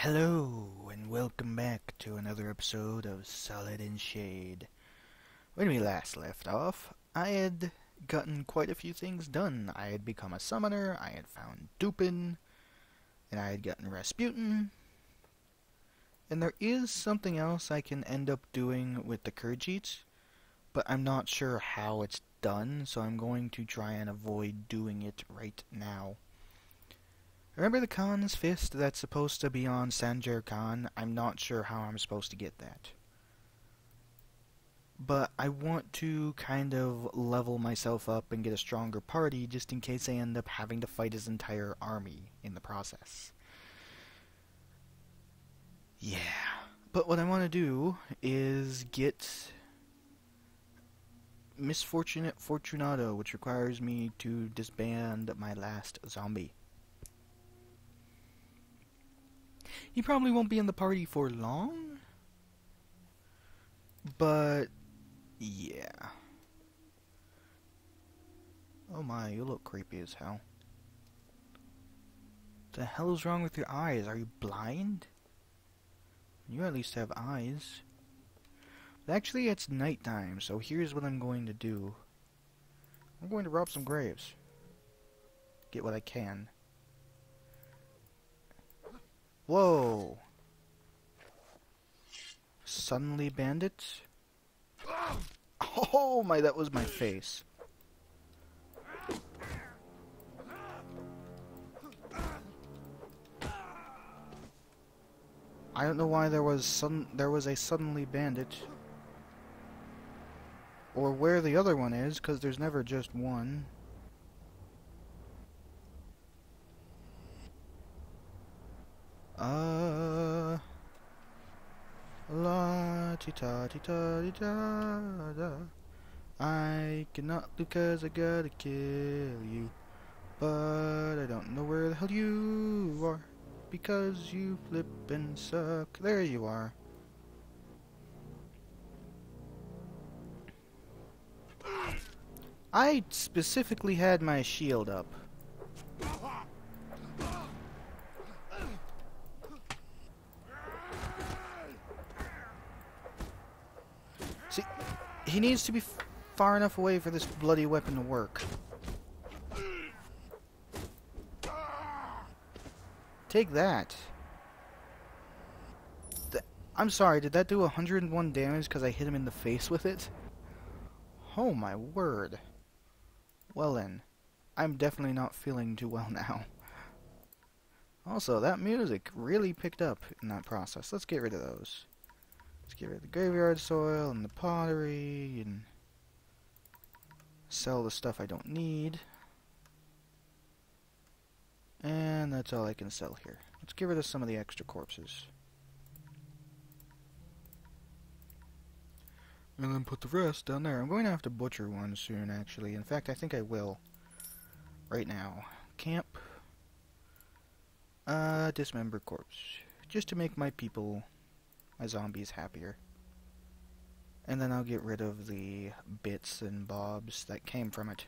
Hello, and welcome back to another episode of Solid and Shade. When we last left off, I had gotten quite a few things done. I had become a summoner, I had found Dupin, and I had gotten Rasputin. And there is something else I can end up doing with the Khajiits, but I'm not sure how it's done, so I'm going to try and avoid doing it right now. Remember the Khan's fist that's supposed to be on Sanjar Khan? I'm not sure how I'm supposed to get that. But I want to kind of level myself up and get a stronger party just in case I end up having to fight his entire army in the process. Yeah. But what I want to do is get Misfortunate Fortunato, which requires me to disband my last zombie. He probably won't be in the party for long, but yeah. Oh my, you look creepy as hell. What the hell is wrong with your eyes? Are you blind? You at least have eyes. But actually, it's nighttime, so here's what I'm going to do. I'm going to rob some graves. Get what I can. Whoa! Suddenly bandits? Oh my, that was my face. I don't know why there was a suddenly bandit. Or where the other one is, because there's never just one. La-ti-ta-ti-ta-ti-ta-da. I cannot look 'cause I gotta kill you. But I don't know where the hell you are. Because you flip and suck. There you are. I specifically had my shield up. See, he needs to be far enough away for this bloody weapon to work. Take that. I'm sorry, did that do 101 damage because I hit him in the face with it? Oh my word. Well then, I'm definitely not feeling too well now. Also, that music really picked up in that process. Let's get rid of those. Let's get rid of the graveyard soil and the pottery and sell the stuff I don't need. And that's all I can sell here. Let's get rid of some of the extra corpses. And then put the rest down there. I'm going to have to butcher one soon, actually. In fact, I think I will. Right now. Camp. Dismember corpse. Just to make my people, my zombies, happier. And then I'll get rid of the bits and bobs that came from it.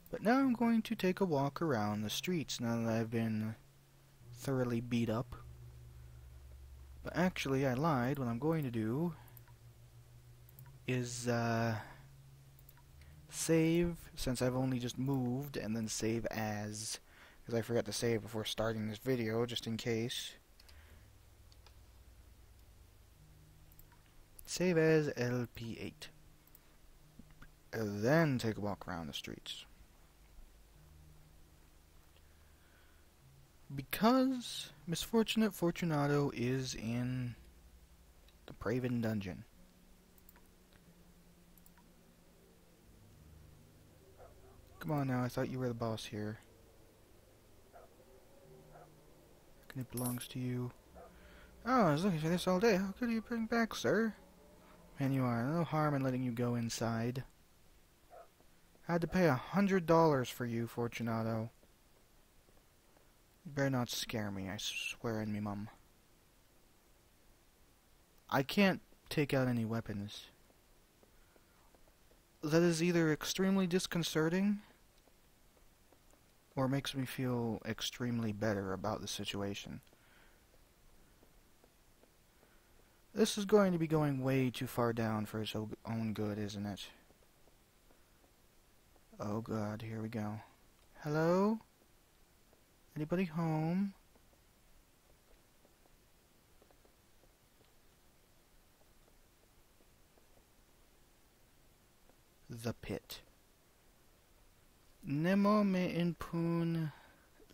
But now I'm going to take a walk around the streets now that I've been thoroughly beat up. But actually, I lied. What I'm going to do is save, since I've only just moved, and then save as, because I forgot to save before starting this video, just in case. Save as LP8. And then take a walk around the streets. Because Misfortunate Fortunato is in the Praven Dungeon. Come on now, I thought you were the boss here. And it belongs to you. Oh, I was looking for this all day. How could you bring back, sir? Man, you are. No harm in letting you go inside. I had to pay $100 for you, Fortunato. You better not scare me, I swear in me mum. I can't take out any weapons. That is either extremely disconcerting or makes me feel extremely better about the situation. This is going to be going way too far down for its own good, isn't it? Oh god, here we go. Hello? Anybody home? The pit. Nemo me impun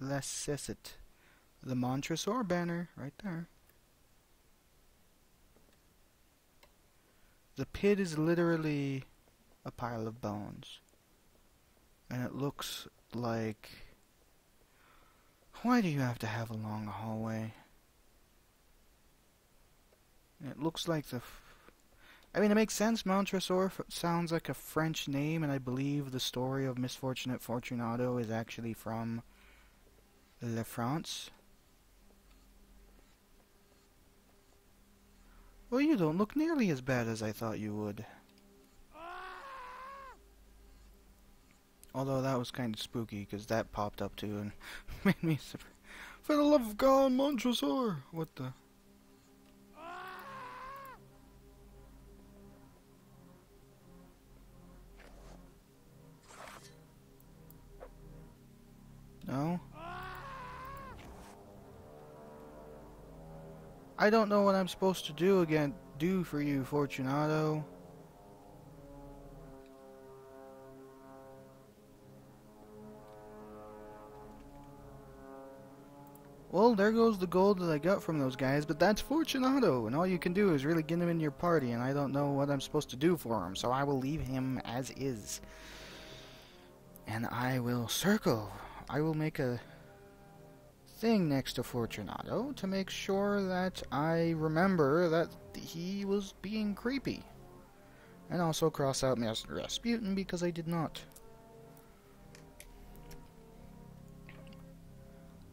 lacessit. The Montresor banner, right there. The pit is literally a pile of bones. And it looks like... Why do you have to have a long hallway? It looks like the... I mean, it makes sense. Montresor sounds like a French name, and I believe the story of Misfortunate Fortunato is actually from Le France. Well, you don't look nearly as bad as I thought you would. Although that was kind of spooky, because that popped up too and made me... For the love of God, Montresor! What the... No? I don't know what I'm supposed to do for you, Fortunato. Well, there goes the gold that I got from those guys, but that's Fortunato, and all you can do is really get him in your party, and I don't know what I'm supposed to do for him, so I will leave him as is. And I will circle. I will make a thing next to Fortunato to make sure that I remember that he was being creepy. And also cross out Rasputin because I did not.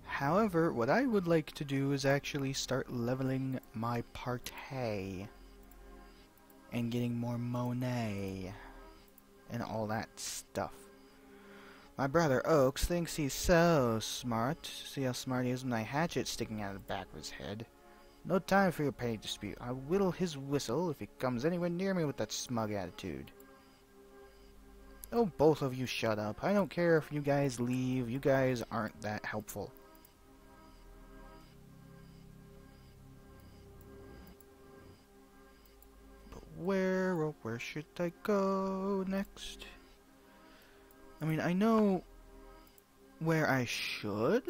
However, what I would like to do is actually start leveling my party and getting more Monet and all that stuff. My brother Oaks thinks he's so smart. See how smart he is with my hatchet sticking out of the back of his head. No time for your petty dispute. I whittle his whistle if he comes anywhere near me with that smug attitude. Oh, both of you shut up. I don't care if you guys leave. You guys aren't that helpful. But where should I go next? I mean, I know where I should.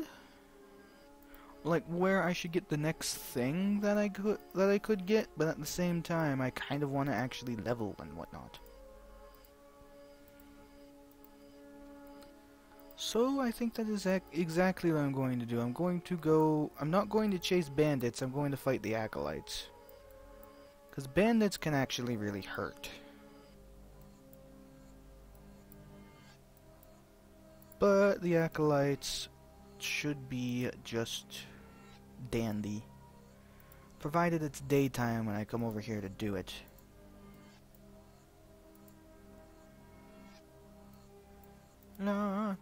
Like, where I should get the next thing that I could get, but at the same time, I kind of want to actually level and whatnot. So, I think that is exactly what I'm going to do. I'm not going to chase bandits, I'm going to fight the acolytes. Because bandits can actually really hurt. But the acolytes should be just dandy. Provided it's daytime when I come over here to do it. Oh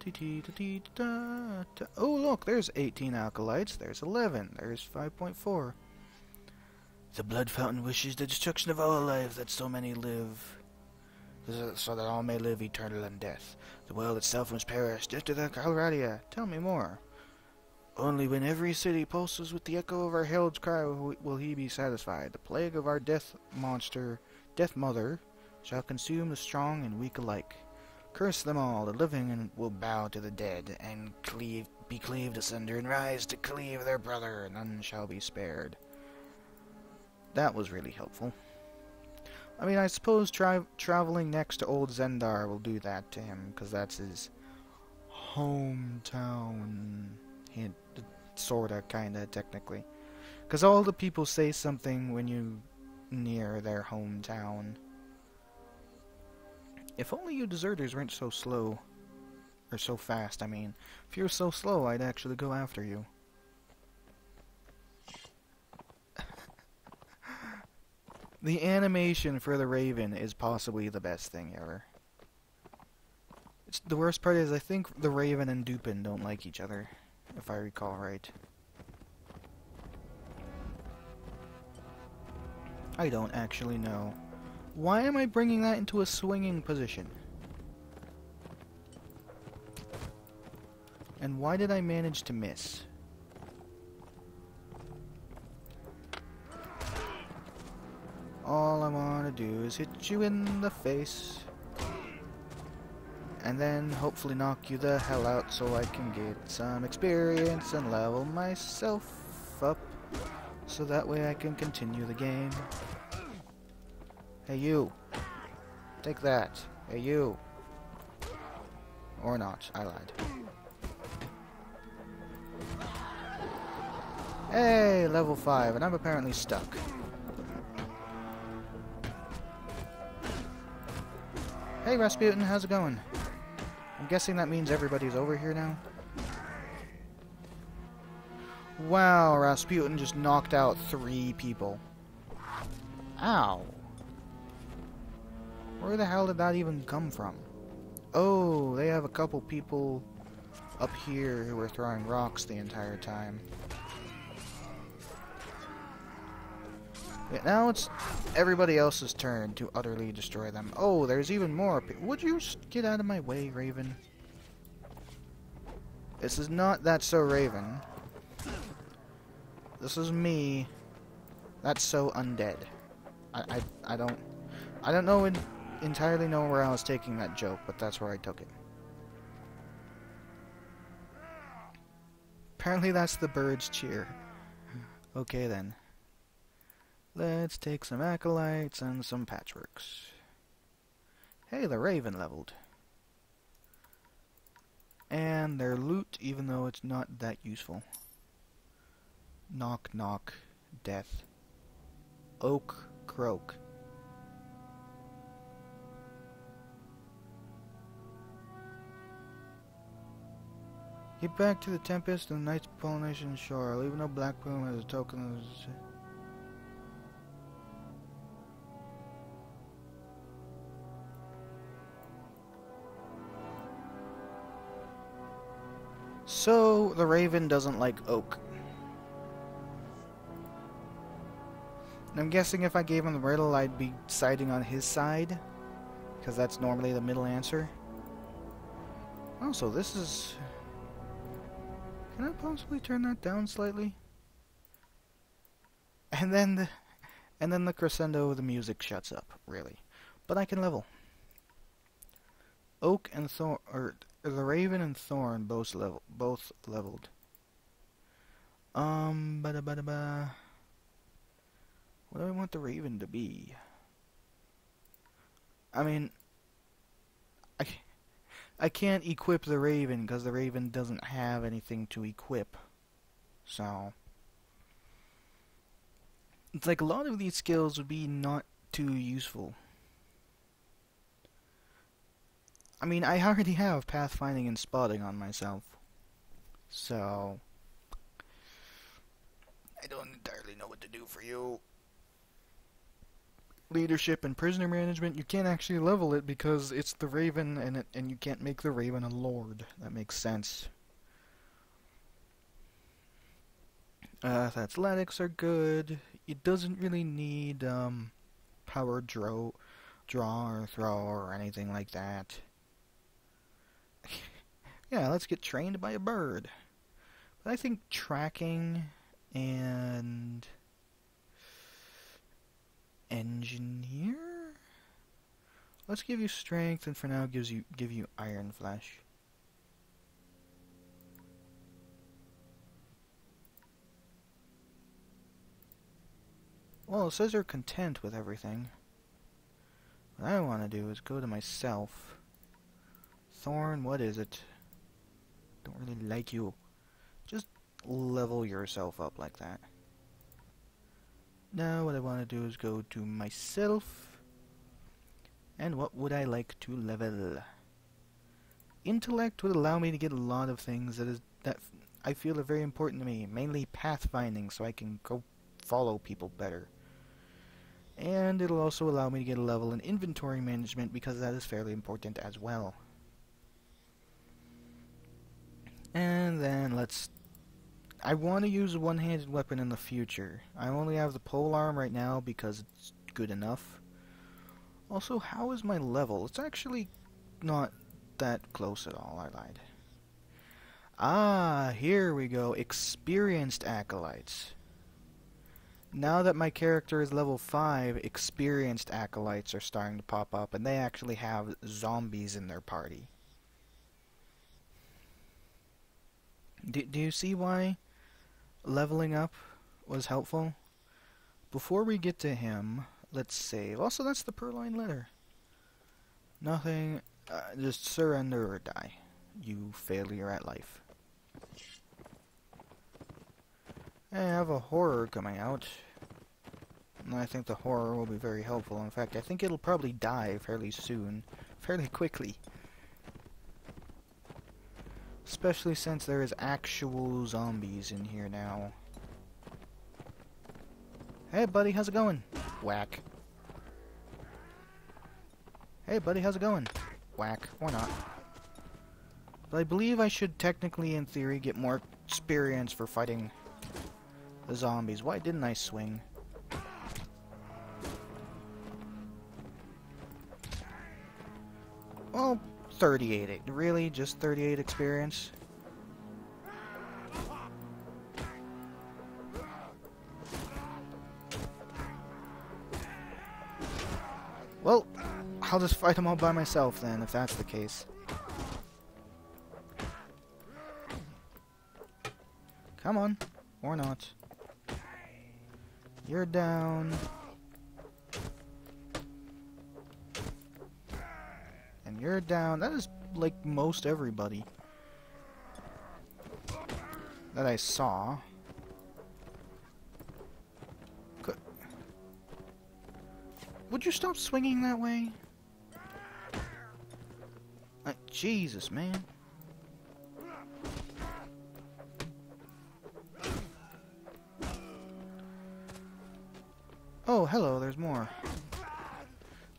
look, there's 18 acolytes, there's 11, there's 5.4. The blood fountain wishes the destruction of all life that so many live, so that all may live eternal in death. The world itself must perish, death to the Calradia. Tell me more. Only when every city pulses with the echo of our herald's cry will he be satisfied. The plague of our death mother, shall consume the strong and weak alike. Curse them all, the living will bow to the dead, and be cleaved asunder, and rise to cleave their brother, and none shall be spared. That was really helpful. I mean, I suppose traveling next to old Zendar will do that to him, because that's his hometown. Sorta, kinda, technically. Because all the people say something when you near their hometown. If only you deserters weren't so slow. Or so fast, I mean. If you were so slow, I'd actually go after you. The animation for the Raven is possibly the best thing ever. The worst part is I think the Raven and Dupin don't like each other, if I recall right. I don't actually know. Why am I bringing that into a swinging position? And why did I manage to miss? All I want to do is hit you in the face. And then hopefully knock you the hell out so I can get some experience and level myself up. So that way I can continue the game. Hey you. Take that. Hey you. Or not. I lied. Hey, level 5, and I'm apparently stuck. Hey Rasputin, how's it going? I'm guessing that means everybody's over here now. Wow, Rasputin just knocked out 3 people. Ow. Where the hell did that even come from? Oh, they have a couple people up here who were throwing rocks the entire time. Yeah, now it's everybody else's turn to utterly destroy them. Oh, there's even more. Would you get out of my way, Raven? This is not That's So Raven. This is me. That's So Undead. I don't know entirely know where I was taking that joke, but that's where I took it. Apparently that's the bird's cheer. Okay then. Let's take some acolytes and some patchworks. Hey, the Raven leveled. And their loot, even though it's not that useful. Knock, knock, death. Oak, croak. Get back to the Tempest and the Night's Pollination Shore. Leave no black plume as a token of... So, the Raven doesn't like oak. And I'm guessing if I gave him the riddle, I'd be siding on his side. Because that's normally the middle answer. Oh, so this is... Can I possibly turn that down slightly? And then the crescendo of the music shuts up, really. But I can level. Oak and Thorn, or the Raven and Thorn both leveled. Ba-da-ba-da-ba. What do I want the Raven to be? I mean, I can't equip the Raven because the Raven doesn't have anything to equip. So it's like a lot of these skills would be not too useful. I mean, I already have pathfinding and spotting on myself. So I don't entirely know what to do for you. Leadership and prisoner management, you can't actually level it because it's the Raven and you can't make the Raven a lord. That makes sense. Athletics are good. It doesn't really need power draw or throw or anything like that. Yeah, let's get trained by a bird. But I think tracking and engineer? Let's give you strength, and for now give you iron flesh. Well, it says you're content with everything. What I want to do is go to myself. Thorn, what is it? Don't really like you. Just level yourself up like that. Now what I want to do is go to myself. And what would I like to level? Intellect would allow me to get a lot of things that I feel are very important to me. Mainly pathfinding, so I can go follow people better. And it'll also allow me to get a level in inventory management because that is fairly important as well. And then let's... I want to use a one-handed weapon in the future. I only have the pole arm right now because it's good enough. Also, how is my level? It's actually not that close at all. I lied. Ah, here we go. Experienced acolytes. Now that my character is level 5, experienced acolytes are starting to pop up, and they actually have zombies in their party. Do you see why leveling up was helpful? Before we get to him, let's save. Also, that's the Purloined Letter. Nothing, just surrender or die, you failure at life. I have a horror coming out. And I think the horror will be very helpful. In fact, I think it'll probably die fairly soon. Fairly quickly. Especially since there is actual zombies in here now. Hey buddy, how's it going? Whack. Hey buddy, how's it going? Whack. Or not. But I believe I should technically, in theory, get more experience for fighting the zombies. Why didn't I swing? Well, 38. Really? Just 38 experience? Well, I'll just fight them all by myself then, if that's the case. Come on. Or not. You're down. And you're down. That is like most everybody that I saw. Would you stop swinging that way? Jesus, man. Oh, hello, there's more.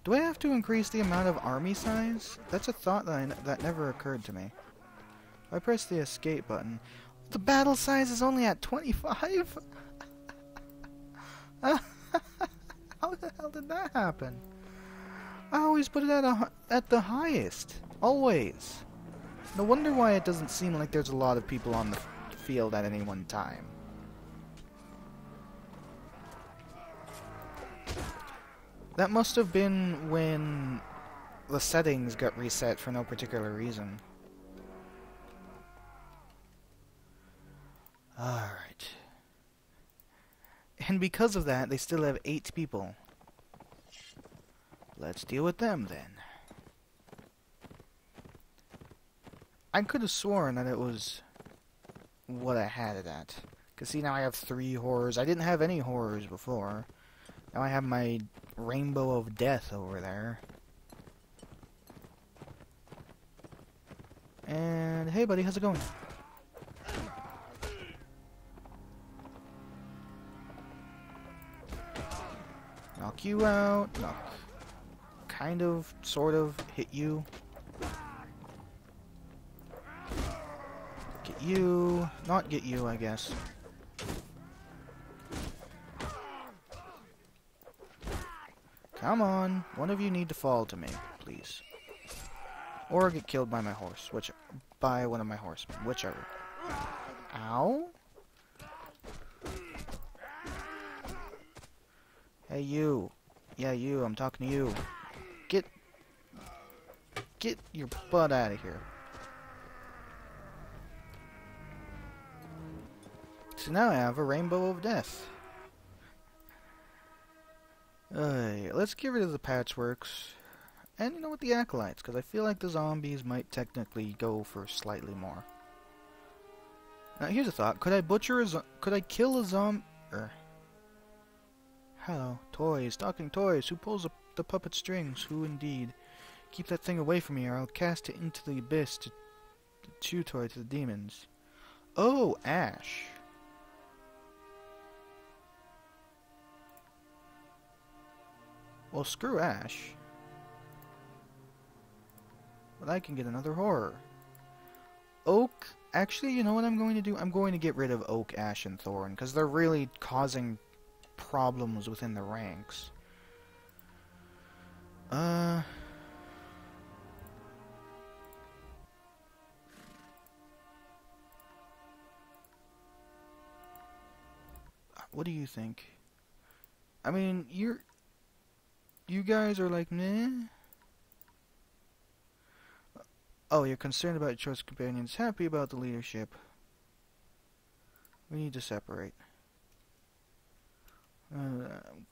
Do I have to increase the amount of army size? That's a thought that never occurred to me. If I press the escape button, the battle size is only at 25? How the hell did that happen? I always put it at the highest. Always. No wonder why it doesn't seem like there's a lot of people on the field at any one time. That must have been when the settings got reset for no particular reason. Alright. And because of that, they still have 8 people. Let's deal with them then. I could have sworn that it was what I had it at. Because see, now I have 3 horrors. I didn't have any horrors before. Now I have my rainbow of death over there. And hey buddy, how's it going? Knock you out. Knock. Kind of, sort of, hit you. Get you. Not get you, I guess. Come on. One of you need to fall to me, please. Or get killed by my horse. By one of my horsemen. Whichever. Ow. Hey, you. Yeah, you. I'm talking to you. Get your butt out of here. So now I have a rainbow of death. Let's get rid of the patchworks. And you know what, the acolytes, because I feel like the zombies might technically go for slightly more. Now here's a thought. Could I kill a zombie? Hello, toys, talking toys. Who pulls the puppet strings? Who indeed? Keep that thing away from me, or I'll cast it into the abyss to chew toy to the demons. Oh, Ash. Well, screw Ash. But I can get another horror. Oak Actually, you know what I'm going to do? I'm going to get rid of Oak, Ash, and Thorn, because they're really causing problems within the ranks. What do you think? I mean, you guys are like, meh? Oh, you're concerned about your choice of companions, happy about the leadership. We need to separate. I'm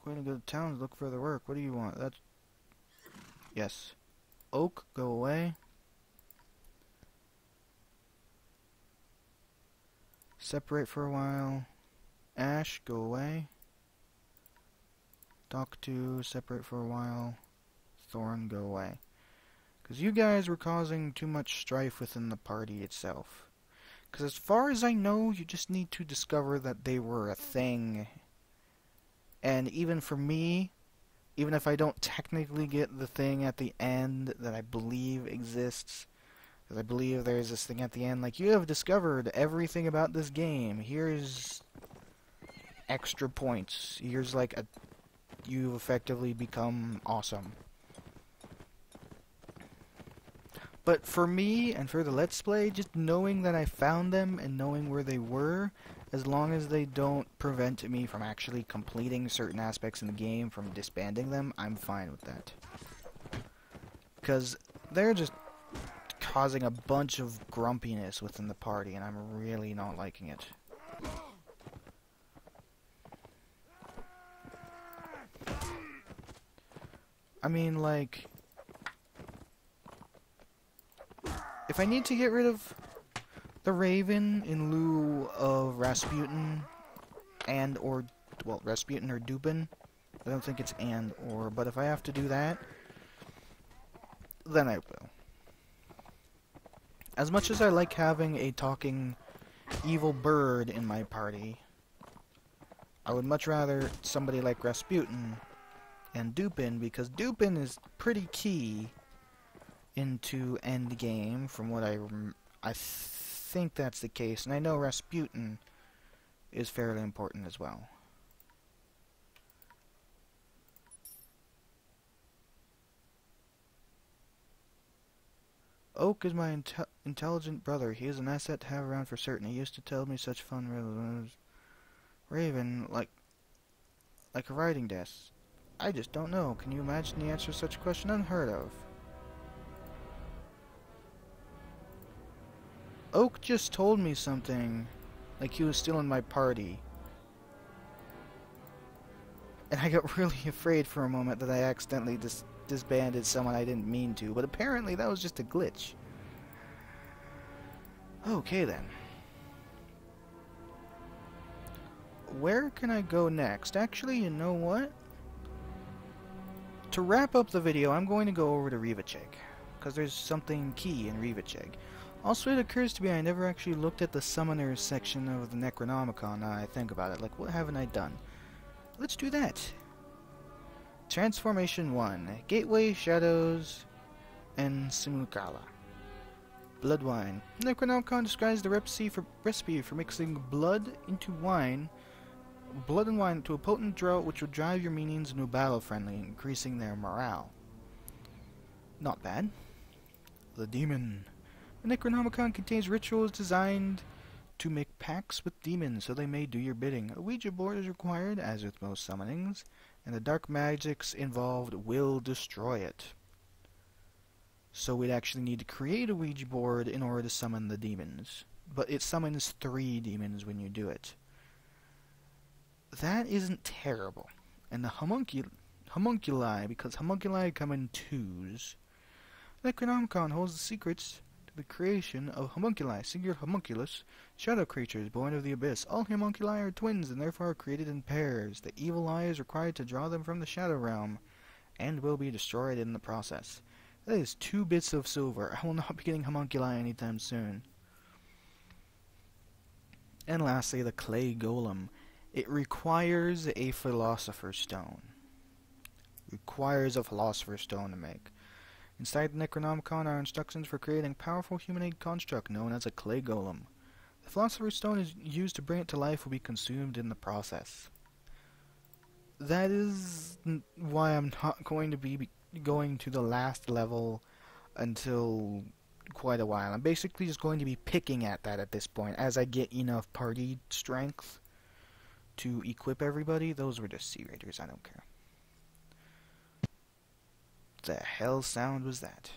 going to go to town to look for other work. What do you want? That's... Yes. Oak, go away. Separate for a while. Ash, go away. Talk to, separate for a while. Thorn, go away. Because you guys were causing too much strife within the party itself. Because as far as I know, you just need to discover that they were a thing. And even for me, even if I don't technically get the thing at the end that I believe exists, because I believe there's this thing at the end, like, you have discovered everything about this game. Here's extra points. Here's like a... You've effectively become awesome. But for me, and for the Let's Play, just knowing that I found them and knowing where they were, as long as they don't prevent me from actually completing certain aspects in the game, from disbanding them, I'm fine with that. Because they're just causing a bunch of grumpiness within the party, and I'm really not liking it. I mean, like... If I need to get rid of the Raven in lieu of Rasputin well, Rasputin or Dupin, I don't think it's and or, but if I have to do that, then I will. As much as I like having a talking evil bird in my party, I would much rather somebody like Rasputin and Dupin, because Dupin is pretty key into endgame, from what I think that's the case, and I know Rasputin is fairly important as well. Oak is my intelligent brother. He is an asset to have around for certain. He used to tell me such fun riddles. Raven, like a writing desk. I just don't know. Can you imagine the answer to such a question? Unheard of. Oak just told me something, like he was still in my party. And I got really afraid for a moment that I accidentally disbanded someone I didn't mean to, but apparently that was just a glitch. Okay then. Where can I go next? Actually, you know what? To wrap up the video, I'm going to go over to Rivacheg, because there's something key in Rivacheg. Also, it occurs to me I never actually looked at the Summoners section of the Necronomicon now I think about it. Like, what haven't I done? Let's do that. Transformation 1. Gateway, Shadows, and Simulacra. Blood wine. Necronomicon describes the recipe for mixing blood and wine into a potent draught which will drive your minions into battle friendly, increasing their morale. Not bad. The Demon. The Necronomicon contains rituals designed to make pacts with demons so they may do your bidding. A Ouija board is required, as with most summonings, and the dark magics involved will destroy it. So we'd actually need to create a Ouija board in order to summon the demons. But it summons 3 demons when you do it. That isn't terrible. And the homunculi, because homunculi come in 2s. Necronomicon holds the secrets to the creation of homunculi, singular homunculus, shadow creatures born of the abyss. All homunculi are twins and therefore are created in pairs. The evil eye is required to draw them from the shadow realm, and will be destroyed in the process. That is 2 bits of silver. I will not be getting homunculi anytime soon. And lastly, the clay golem. It requires a philosopher's stone. Requires a philosopher's stone to make. Inside the Necronomicon are instructions for creating a powerful humanoid construct known as a clay golem. The Philosopher's Stone is used to bring it to life will be consumed in the process. That is why I'm not going to be going to the last level until quite a while. I'm basically just going to be picking at that at this point as I get enough party strength to equip everybody. Those were just Sea Raiders, I don't care. The hell sound was that?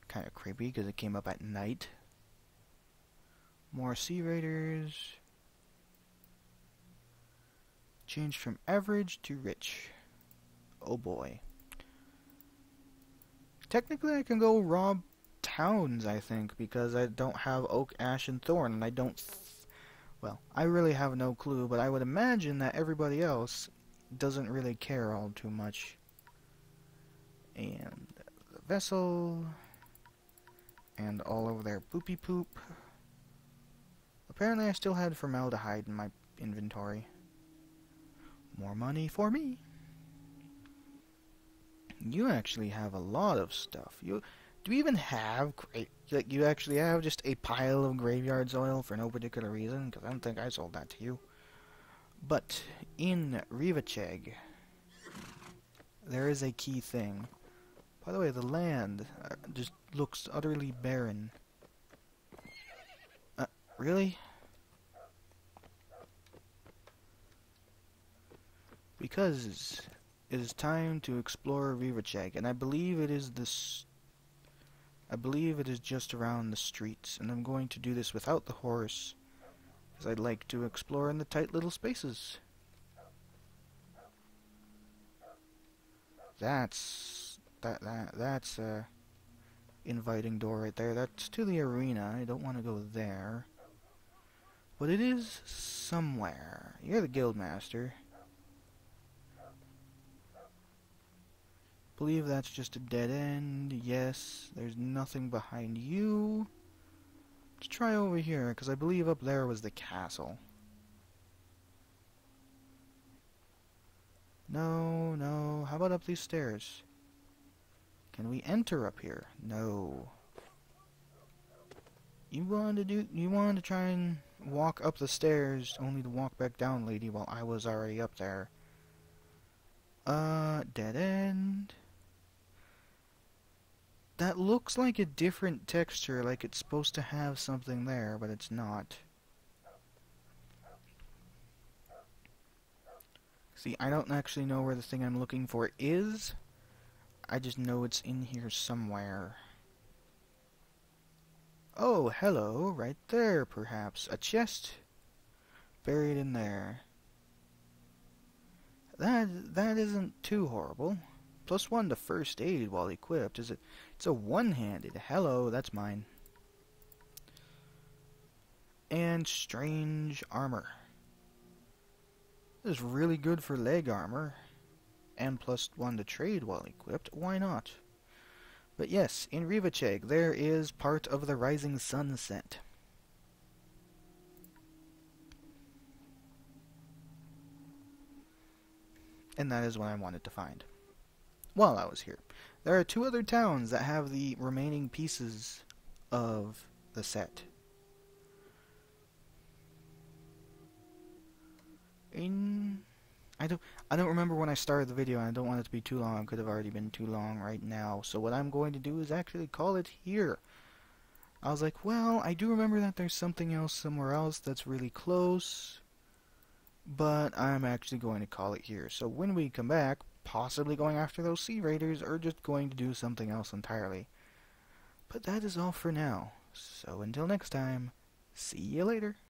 Kind of creepy because it came up at night. More Sea Raiders. Changed from average to rich. Oh boy. Technically I can go rob towns, I think, because I don't have oak, ash, and thorn, and I don't... well, I really have no clue, but I would imagine that everybody else doesn't really care all too much. And the vessel... and all over there poopy poop. Apparently I still had formaldehyde in my inventory. More money for me. You actually have a lot of stuff. Do you even have like you actually have just a pile of graveyard's oil for no particular reason? Because I don't think I sold that to you. But in Rivacheg, there is a key thing. By the way, the land just looks utterly barren. Really? Because it is time to explore Rivacheg, and I believe it is this. I believe it is just around the streets, and I'm going to do this without the horse, because I'd like to explore in the tight little spaces. That's a inviting door right there. That's to the arena. I don't want to go there, but it is somewhere. You're the guildmaster. Believe that's just a dead end. Yes, there's nothing behind you. Let's try over here, because I believe up there was the castle. No, no. How about up these stairs? Can we enter up here? No. You wanted to try and walk up the stairs, only to walk back down, lady, while I was already up there. Dead end. That looks like a different texture, like it's supposed to have something there, but it's not. See, I don't actually know where the thing I'm looking for is. I just know it's in here somewhere. Oh, hello, right there, perhaps. A chest buried in there. That isn't too horrible. +1 to first aid while equipped. It's a one-handed. Hello, that's mine. And strange armor. This is really good for leg armor. And +1 to trade while equipped. Why not? But yes, in Rivacheg, there is part of the rising sunset. And that is what I wanted to find while I was here. There are 2 other towns that have the remaining pieces of the set. I don't remember when I started the video, and I don't want it to be too long. It could have already been too long right now. So what I'm going to do is actually call it here. I was like, well, I do remember that there's something else somewhere else that's really close, but I'm actually going to call it here. So when we come back, possibly going after those Sea Raiders, or just going to do something else entirely. But that is all for now. So until next time, see you later.